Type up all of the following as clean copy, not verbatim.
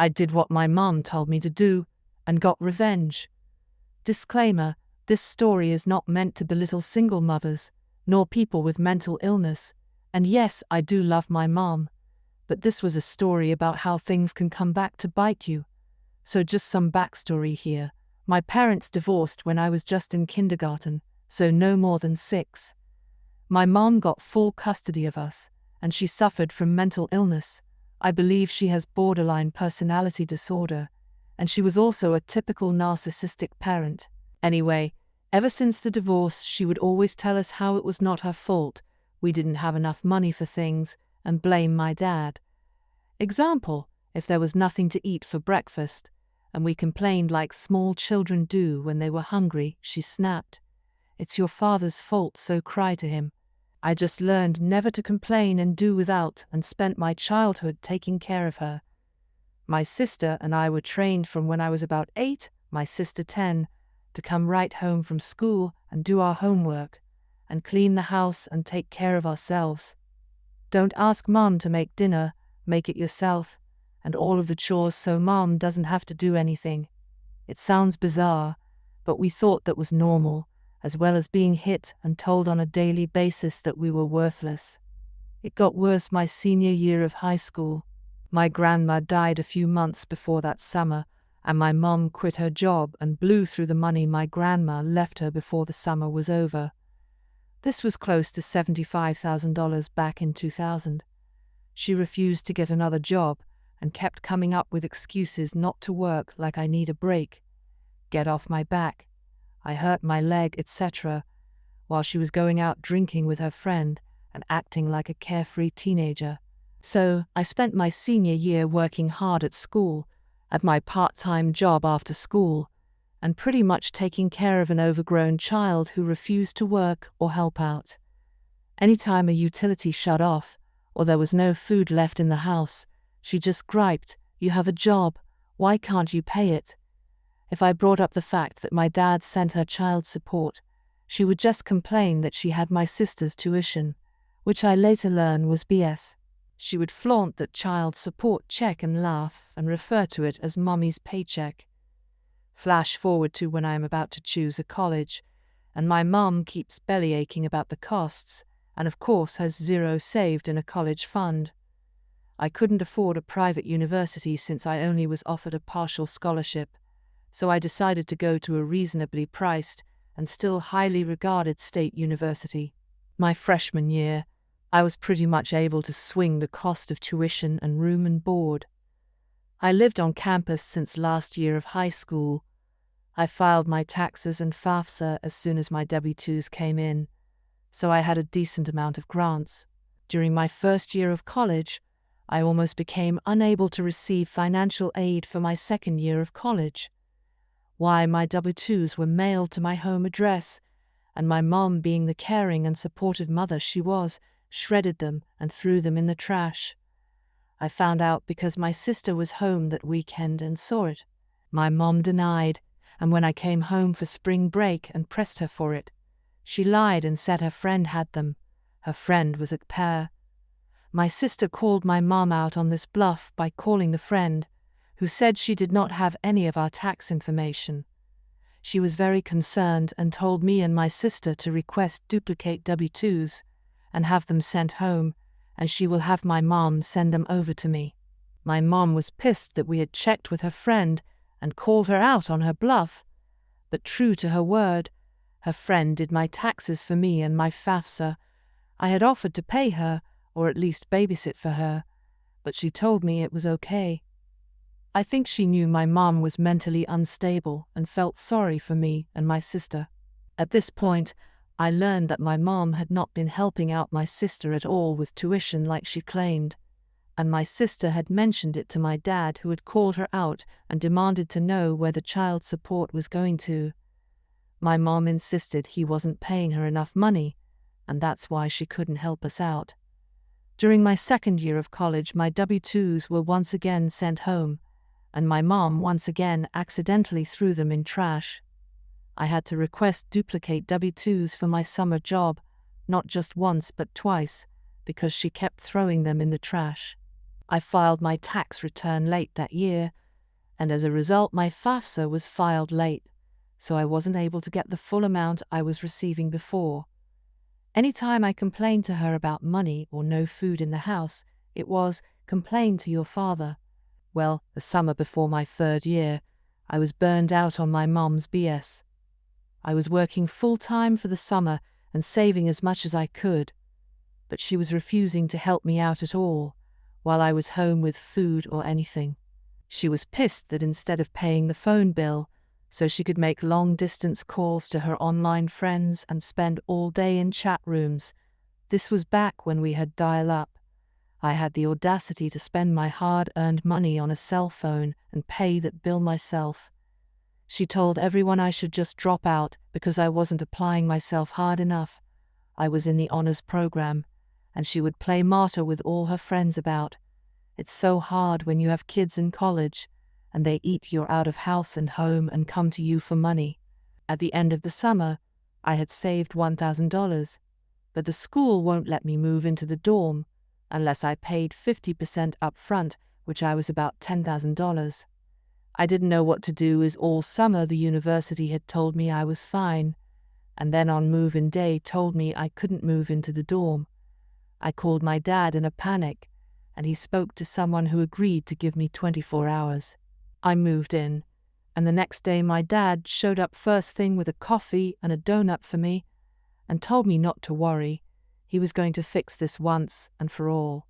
I did what my mom told me to do, and got revenge. Disclaimer: this story is not meant to belittle single mothers, nor people with mental illness, and yes, I do love my mom, but this was a story about how things can come back to bite you. So just some backstory here. My parents divorced when I was just in kindergarten, so no more than 6. My mom got full custody of us, and she suffered from mental illness. I believe she has borderline personality disorder, and she was also a typical narcissistic parent. Anyway, ever since the divorce, she would always tell us how it was not her fault, we didn't have enough money for things, and blame my dad. Example: if there was nothing to eat for breakfast, and we complained like small children do when they were hungry, she snapped, "It's your father's fault, so cry to him." I just learned never to complain and do without, and spent my childhood taking care of her. My sister and I were trained from when I was about 8, my sister 10, to come right home from school and do our homework, and clean the house and take care of ourselves. Don't ask mom to make dinner, make it yourself, and all of the chores so mom doesn't have to do anything. It sounds bizarre, but we thought that was normal, as well as being hit and told on a daily basis that we were worthless. It got worse my senior year of high school. My grandma died a few months before that summer, and my mom quit her job and blew through the money my grandma left her before the summer was over. This was close to $75,000 back in 2000. She refused to get another job and kept coming up with excuses not to work, like I need a break, get off my back, I hurt my leg, etc., while she was going out drinking with her friend and acting like a carefree teenager. So, I spent my senior year working hard at school, at my part-time job after school, and pretty much taking care of an overgrown child who refused to work or help out. Anytime a utility shut off, or there was no food left in the house, she just griped, "You have a job, why can't you pay it?" If I brought up the fact that my dad sent her child support, she would just complain that she had my sister's tuition, which I later learned was BS. She would flaunt that child support check and laugh and refer to it as mommy's paycheck. Flash forward to when I am about to choose a college, and my mom keeps bellyaching about the costs, and of course has zero saved in a college fund. I couldn't afford a private university since I only was offered a partial scholarship, so I decided to go to a reasonably priced and still highly regarded state university. My freshman year, I was pretty much able to swing the cost of tuition and room and board. I lived on campus since last year of high school. I filed my taxes and FAFSA as soon as my W-2s came in, so I had a decent amount of grants. During my first year of college, I almost became unable to receive financial aid for my second year of college. Why, my W-2s were mailed to my home address, and my mom, being the caring and supportive mother she was, shredded them and threw them in the trash. I found out because my sister was home that weekend and saw it. My mom denied, and when I came home for spring break and pressed her for it, she lied and said her friend had them. Her friend was au pair. My sister called my mom out on this bluff by calling the friend, who said she did not have any of our tax information. She was very concerned and told me and my sister to request duplicate W-2s and have them sent home, and she will have my mom send them over to me. My mom was pissed that we had checked with her friend and called her out on her bluff, but true to her word, her friend did my taxes for me and my FAFSA. I had offered to pay her, or at least babysit for her, but she told me it was okay. I think she knew my mom was mentally unstable and felt sorry for me and my sister. At this point, I learned that my mom had not been helping out my sister at all with tuition like she claimed, and my sister had mentioned it to my dad, who had called her out and demanded to know where the child support was going to. My mom insisted he wasn't paying her enough money, and that's why she couldn't help us out. During my second year of college, my W-2s were once again sent home, and my mom once again accidentally threw them in trash. I had to request duplicate W-2s for my summer job, not just once but twice, because she kept throwing them in the trash. I filed my tax return late that year, and as a result my FAFSA was filed late, so I wasn't able to get the full amount I was receiving before. Anytime I complained to her about money or no food in the house, it was, "Complain to your father." Well, the summer before my 3rd year, I was burned out on my mom's BS. I was working full-time for the summer and saving as much as I could, but she was refusing to help me out at all, while I was home with food or anything. She was pissed that instead of paying the phone bill, so she could make long-distance calls to her online friends and spend all day in chat rooms. This was back when we had dial-up. I had the audacity to spend my hard-earned money on a cell phone and pay that bill myself. She told everyone I should just drop out because I wasn't applying myself hard enough. I was in the honors program, and she would play martyr with all her friends about, "It's so hard when you have kids in college, and they eat your out of house and home and come to you for money." At the end of the summer, I had saved $1,000, but the school won't let me move into the dorm unless I paid 50% up front, which I was about $10,000. I didn't know what to do, as all summer the university had told me I was fine, and then on move-in day told me I couldn't move into the dorm. I called my dad in a panic, and he spoke to someone who agreed to give me 24 hours. I moved in, and the next day my dad showed up first thing with a coffee and a donut for me, and told me not to worry. He was going to fix this once and for all.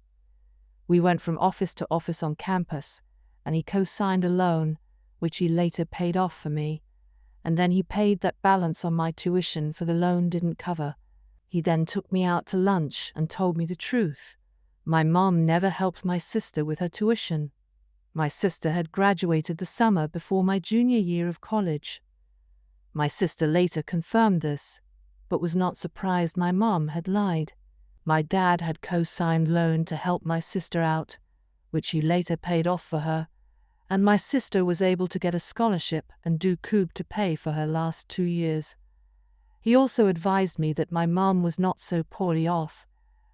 We went from office to office on campus, and he co-signed a loan, which he later paid off for me, and then he paid that balance on my tuition for the loan didn't cover. He then took me out to lunch and told me the truth. My mom never helped my sister with her tuition. My sister had graduated the summer before my junior year of college. My sister later confirmed this, but was not surprised my mom had lied. My dad had co-signed loan to help my sister out, which he later paid off for her, and my sister was able to get a scholarship and do coup to pay for her last 2 years. He also advised me that my mom was not so poorly off.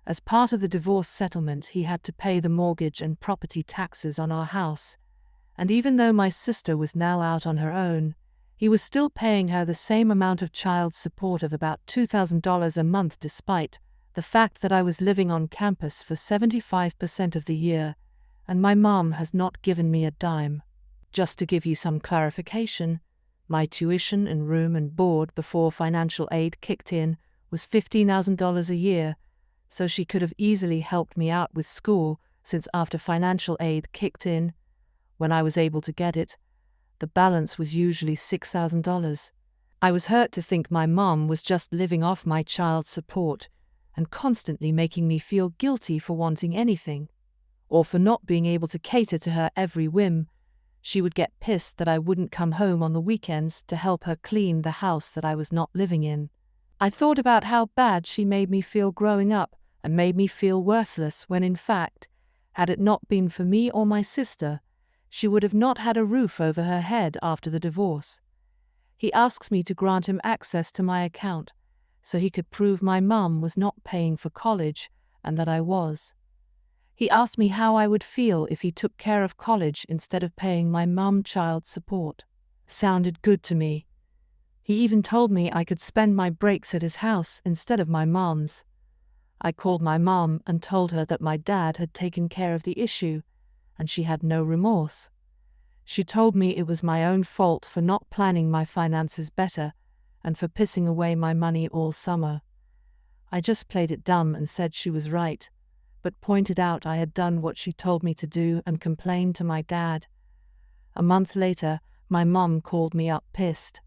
As part of the divorce settlement, he had to pay the mortgage and property taxes on our house, and even though my sister was now out on her own, he was still paying her the same amount of child support of about $2,000 a month, despite the fact that I was living on campus for 75% of the year, and my mom has not given me a dime. Just to give you some clarification, my tuition and room and board before financial aid kicked in was $15,000 a year, so she could have easily helped me out with school, since after financial aid kicked in, when I was able to get it, the balance was usually $6,000. I was hurt to think my mom was just living off my child support and constantly making me feel guilty for wanting anything, or for not being able to cater to her every whim. She would get pissed that I wouldn't come home on the weekends to help her clean the house that I was not living in. I thought about how bad she made me feel growing up and made me feel worthless when in fact, had it not been for me or my sister, she would have not had a roof over her head after the divorce. He asks me to grant him access to my account so he could prove my mum was not paying for college and that I was. He asked me how I would feel if he took care of college instead of paying my mum child support. Sounded good to me. He even told me I could spend my breaks at his house instead of my mum's. I called my mum and told her that my dad had taken care of the issue, and she had no remorse. She told me it was my own fault for not planning my finances better and for pissing away my money all summer. I just played it dumb and said she was right, but pointed out I had done what she told me to do and complained to my dad. A month later, my mum called me up pissed.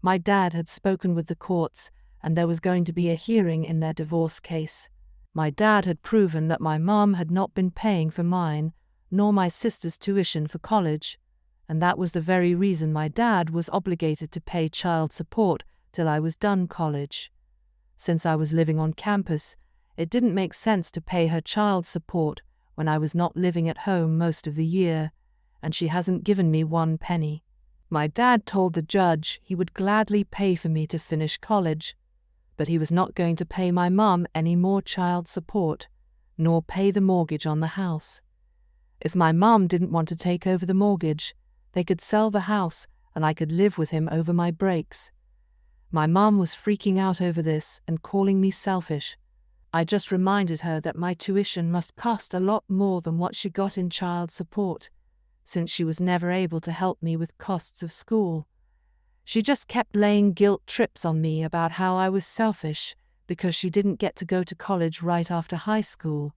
My dad had spoken with the courts, and there was going to be a hearing in their divorce case. My dad had proven that my mom had not been paying for mine, nor my sister's tuition for college, and that was the very reason my dad was obligated to pay child support till I was done college. Since I was living on campus, it didn't make sense to pay her child support when I was not living at home most of the year, and she hasn't given me one penny. My dad told the judge he would gladly pay for me to finish college, but he was not going to pay my mum any more child support, nor pay the mortgage on the house. If my mom didn't want to take over the mortgage, they could sell the house and I could live with him over my breaks. My mom was freaking out over this and calling me selfish. I just reminded her that my tuition must cost a lot more than what she got in child support, since she was never able to help me with costs of school. She just kept laying guilt trips on me about how I was selfish because she didn't get to go to college right after high school,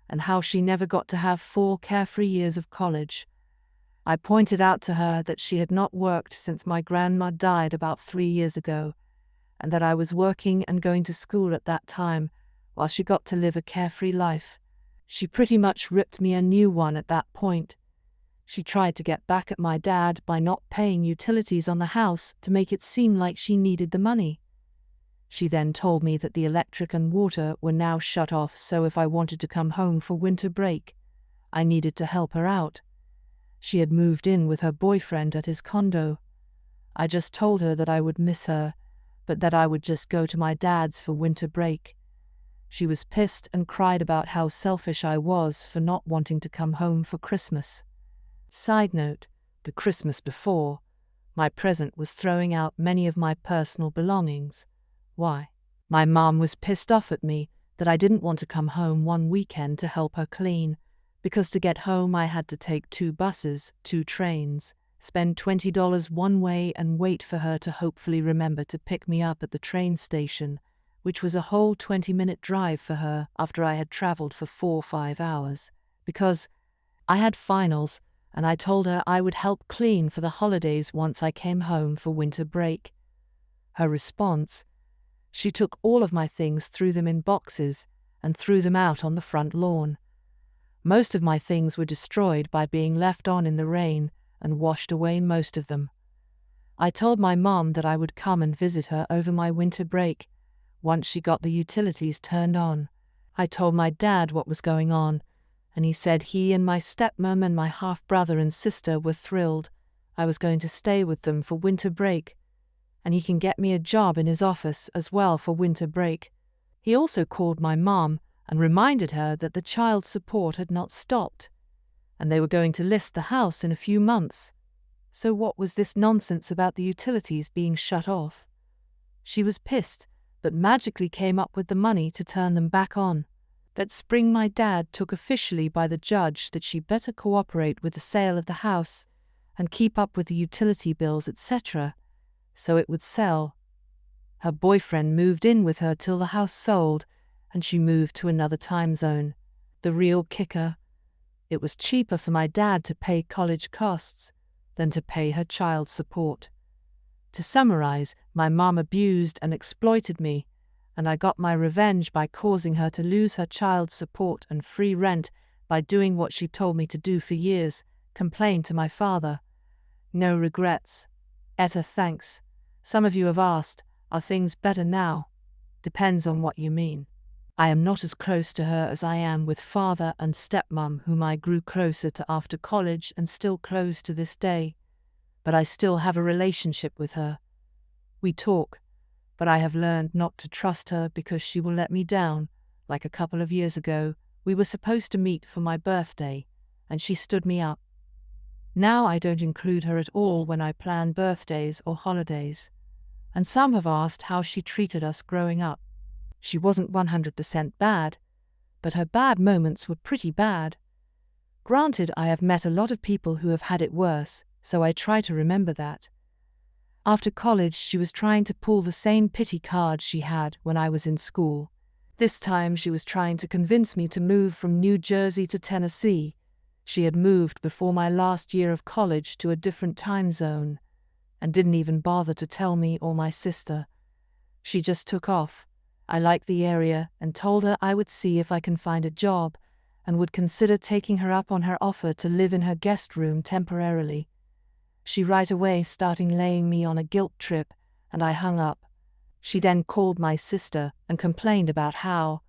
and how she never got to have 4 carefree years of college. I pointed out to her that she had not worked since my grandma died about 3 years ago, and that I was working and going to school at that time, while she got to live a carefree life. She pretty much ripped me a new one at that point. She tried to get back at my dad by not paying utilities on the house to make it seem like she needed the money. She then told me that the electric and water were now shut off, so if I wanted to come home for winter break, I needed to help her out. She had moved in with her boyfriend at his condo. I just told her that I would miss her, but that I would just go to my dad's for winter break. She was pissed and cried about how selfish I was for not wanting to come home for Christmas. Side note, the Christmas before, my present was throwing out many of my personal belongings. Why? My mom was pissed off at me that I didn't want to come home one weekend to help her clean, because to get home I had to take 2 buses, 2 trains, spend $20 one way and wait for her to hopefully remember to pick me up at the train station, which was a whole 20-minute drive for her after I had traveled for 4 or 5 hours, because I had finals and I told her I would help clean for the holidays once I came home for winter break. Her response: she took all of my things, threw them in boxes, and threw them out on the front lawn. Most of my things were destroyed by being left on in the rain and washed away, most of them. I told my mom that I would come and visit her over my winter break, once she got the utilities turned on. I told my dad what was going on, and he said he and my stepmom and my half-brother and sister were thrilled I was going to stay with them for winter break, and he can get me a job in his office as well for winter break. He also called my mom and reminded her that the child support had not stopped, and they were going to list the house in a few months. So what was this nonsense about the utilities being shut off? She was pissed, but magically came up with the money to turn them back on. That spring my dad took officially by the judge that she better cooperate with the sale of the house and keep up with the utility bills, etc., so it would sell. Her boyfriend moved in with her till the house sold, and she moved to another time zone. The real kicker: it was cheaper for my dad to pay college costs than to pay her child support. To summarize, my mom abused and exploited me, and I got my revenge by causing her to lose her child support and free rent by doing what she told me to do for years: complain to my father. No regrets. AITA, thanks. Some of you have asked, are things better now? Depends on what you mean. I am not as close to her as I am with father and stepmom, whom I grew closer to after college and still close to this day, but I still have a relationship with her. We talk, but I have learned not to trust her because she will let me down. Like a couple of years ago, we were supposed to meet for my birthday, and she stood me up. Now I don't include her at all when I plan birthdays or holidays. And some have asked how she treated us growing up. She wasn't 100% bad, but her bad moments were pretty bad. Granted, I have met a lot of people who have had it worse, so I try to remember that. After college, she was trying to pull the same pity card she had when I was in school. This time she was trying to convince me to move from New Jersey to Tennessee. She had moved before my last year of college to a different time zone, and didn't even bother to tell me or my sister. She just took off. I liked the area and told her I would see if I can find a job, and would consider taking her up on her offer to live in her guest room temporarily. She right away started laying me on a guilt trip, and I hung up. She then called my sister and complained about how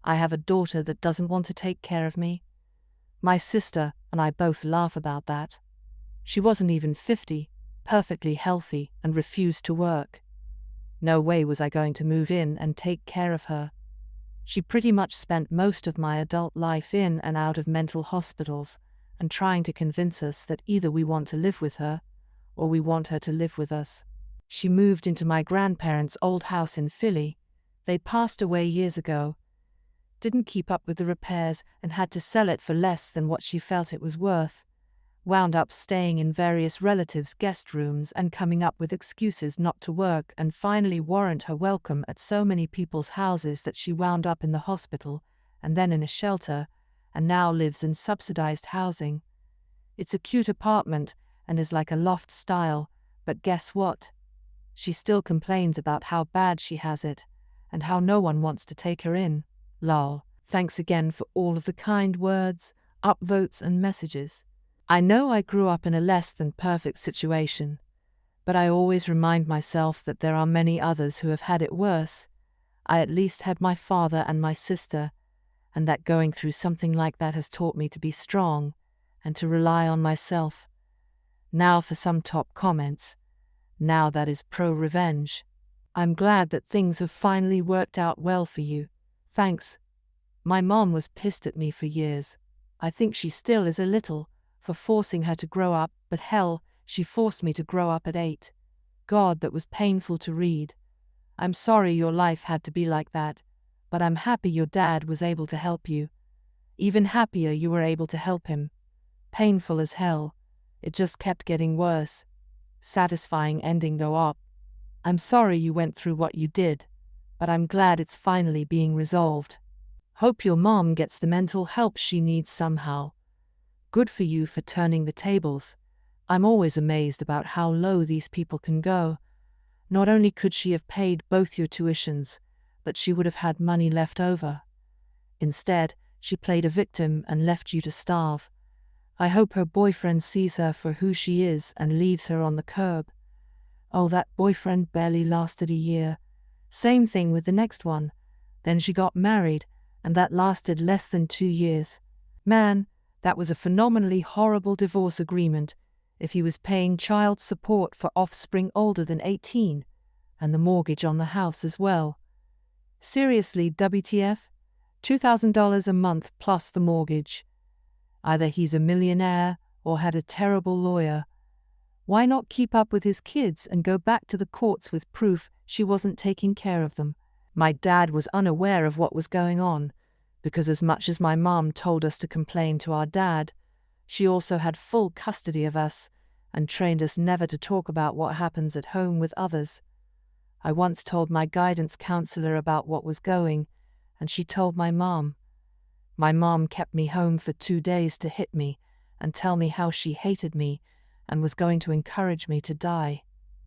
I have a daughter that doesn't want to take care of me. My sister and I both laugh about that. She wasn't even 50, perfectly healthy, and refused to work. No way was I going to move in and take care of her. She pretty much spent most of my adult life in and out of mental hospitals, and trying to convince us that either we want to live with her, or we want her to live with us. She moved into my grandparents' old house in Philly. They'd passed away years ago, didn't keep up with the repairs and had to sell it for less than what she felt it was worth. Wound up staying in various relatives' guest rooms and coming up with excuses not to work, and finally warrant her welcome at so many people's houses that she wound up in the hospital, and then in a shelter, and now lives in subsidized housing. It's a cute apartment and is like a loft style, but guess what? She still complains about how bad she has it, and how no one wants to take her in. Lol. Thanks again for all of the kind words, upvotes and messages. I know I grew up in a less than perfect situation, but I always remind myself that there are many others who have had it worse. I at least had my father and my sister, and that going through something like that has taught me to be strong and to rely on myself. Now for some top comments. Now that is pro-revenge. I'm glad that things have finally worked out well for you. Thanks. My mom was pissed at me for years. I think she still is a little, for forcing her to grow up, but hell, she forced me to grow up at 8. God, that was painful to read. I'm sorry your life had to be like that, but I'm happy your dad was able to help you. Even happier you were able to help him. Painful as hell. It just kept getting worse. Satisfying ending though op. I'm sorry you went through what you did, but I'm glad it's finally being resolved. Hope your mom gets the mental help she needs somehow. Good for you for turning the tables. I'm always amazed about how low these people can go. Not only could she have paid both your tuitions, but she would have had money left over. Instead, she played a victim and left you to starve. I hope her boyfriend sees her for who she is and leaves her on the curb. Oh, that boyfriend barely lasted a year. Same thing with the next one. Then she got married, and that lasted less than 2 years. Man, that was a phenomenally horrible divorce agreement, if he was paying child support for offspring older than 18, and the mortgage on the house as well. Seriously, WTF? $2,000 a month plus the mortgage. Either he's a millionaire or had a terrible lawyer. Why not keep up with his kids and go back to the courts with proof she wasn't taking care of them? My dad was unaware of what was going on, because as much as my mom told us to complain to our dad, she also had full custody of us and trained us never to talk about what happens at home with others. I once told my guidance counselor about what was going, and she told my mom. My mom kept me home for 2 days to hit me and tell me how she hated me and was going to encourage me to die.